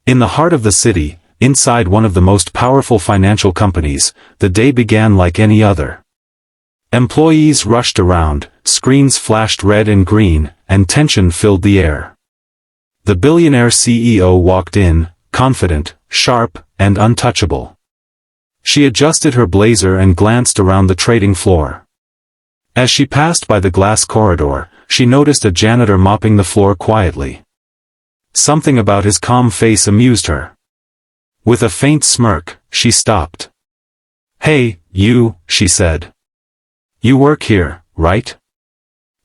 In the heart of the city, inside one of the most powerful financial companies, the day began like any other. Employees rushed around, screens flashed red and green, and tension filled the air. The Billionaire CEO walked in, confident, sharp, and untouchable. She adjusted her blazer and glanced around the trading floor. As she passed by the glass corridor, she noticed a janitor mopping the floor quietly. Something about his calm face amused her. With a faint smirk, she stopped. "Hey, you," she said. "You work here, right?"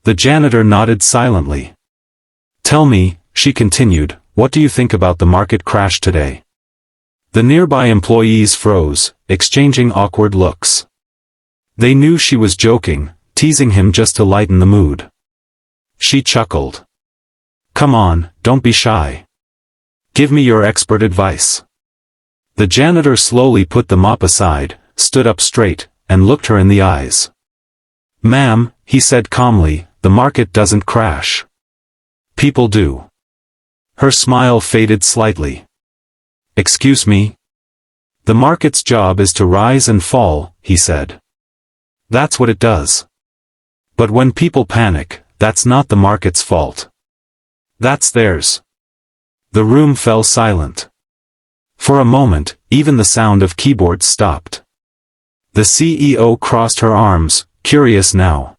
The janitor nodded silently. "Tell me," she continued, "what do you think about the market crash today?" The nearby employees froze, exchanging awkward looks. They knew she was joking, teasing him just to lighten the mood. She chuckled. "Come on, don't be shy. Give me your expert advice." The janitor slowly put the mop aside, stood up straight, and looked her in the eyes. "Ma'am," he said calmly, "the market doesn't crash. People do." Her smile faded slightly. "Excuse me?" "The market's job is to rise and fall," he said. "That's what it does. But when people panic, that's not the market's fault. That's theirs." The room fell silent. For a moment, even the sound of keyboards stopped. The CEO crossed her arms, curious now.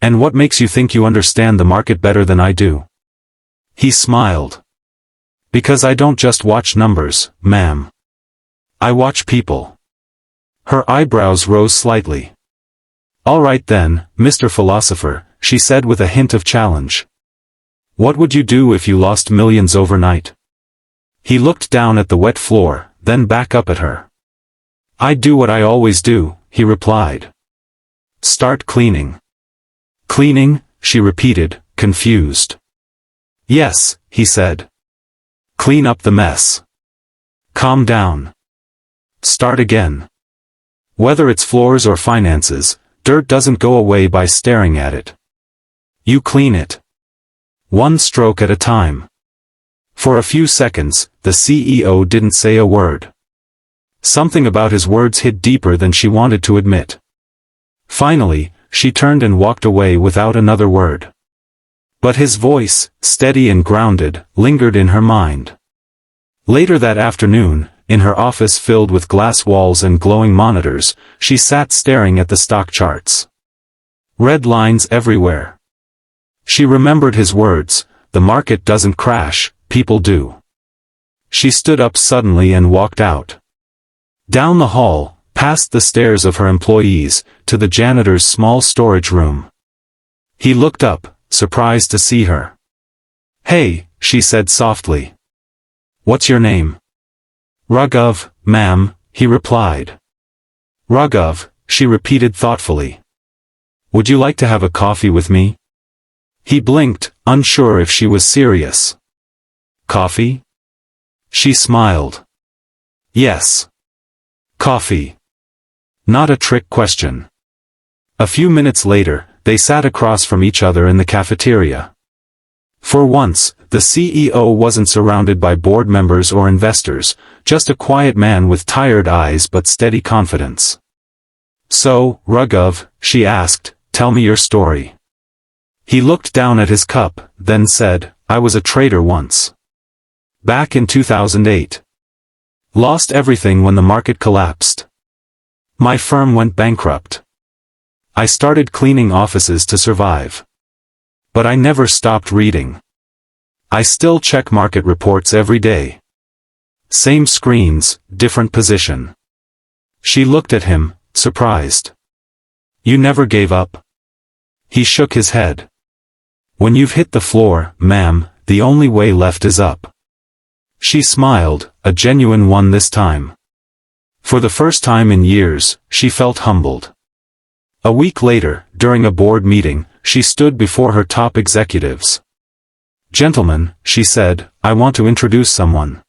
"And what makes you think you understand the market better than I do?" He smiled. "Because I don't just watch numbers, ma'am. I watch people." Her eyebrows rose slightly. "All right then, Mr. Philosopher," she said with a hint of challenge. "What would you do if you lost millions overnight?" He looked down at the wet floor, then back up at her. "I'd do what I always do," he replied. "Start cleaning." "Cleaning?" she repeated, confused. "Yes," he said. "Clean up the mess. Calm down. Start again. Whether it's floors or finances, dirt doesn't go away by staring at it. You clean it. One stroke at a time." For a few seconds, the CEO didn't say a word. Something about his words hit deeper than she wanted to admit. Finally, she turned and walked away without another word. But his voice, steady and grounded, lingered in her mind. Later that afternoon, in her office filled with glass walls and glowing monitors, she sat staring at the stock charts. Red lines everywhere. She remembered his words, "The market doesn't crash, people do." She stood up suddenly and walked out. Down the hall, past the stares of her employees, to the janitor's small storage room. He looked up, surprised to see her. "Hey," she said softly. "What's your name?" "Raghav, ma'am," he replied. "Raghav," she repeated thoughtfully. "Would you like to have a coffee with me?" He blinked, unsure if she was serious. "Coffee?" She smiled. "Yes. Coffee." Not a trick question. A few minutes later, they sat across from each other in the cafeteria. For once, the CEO wasn't surrounded by board members or investors, just a quiet man with tired eyes but steady confidence. "So, Raghav," she asked, "tell me your story." He looked down at his cup, then said, "I was a trader once. Back in 2008. Lost everything when the market collapsed. My firm went bankrupt. I started cleaning offices to survive. But I never stopped reading. I still check market reports every day. Same screens, different position." She looked at him, surprised. "You never gave up?" He shook his head. "When you've hit the floor, ma'am, the only way left is up." She smiled, a genuine one this time. For the first time in years, she felt humbled. A week later, during a board meeting, she stood before her top executives. "Gentlemen," she said, "I want to introduce someone."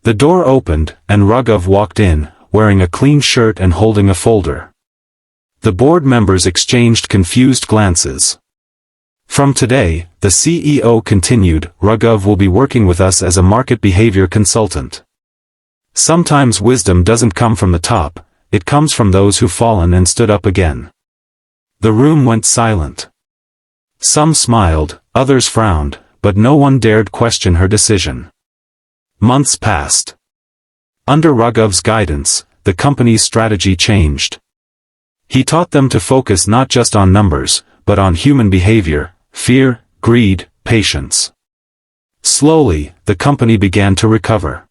The door opened, and Raghav walked in, wearing a clean shirt and holding a folder. The board members exchanged confused glances. From today, the CEO continued, Raghav will be working with us as a market behavior consultant. Sometimes wisdom doesn't come from the top, it comes from those who've fallen and stood up again. The room went silent. Some smiled, others frowned, but no one dared question her decision. Months passed. Under Raghav's guidance, the company's strategy changed. He taught them to focus not just on numbers, but on human behavior, fear, greed, patience. Slowly, the company began to recover.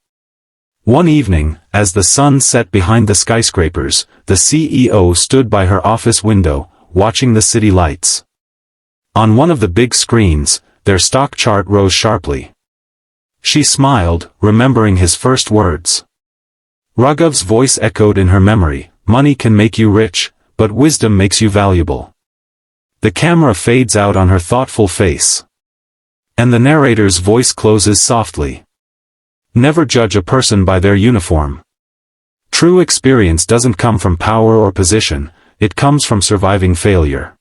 One evening, as the sun set behind the skyscrapers, the CEO stood by her office window, watching the city lights. On one of the big screens, their stock chart rose sharply. She smiled, remembering his first words. Raghav's voice echoed in her memory, money can make you rich, but wisdom makes you valuable. The camera fades out on her thoughtful face. And the narrator's voice closes softly. Never judge a person by their uniform. True experience doesn't come from power or position, it comes from surviving failure.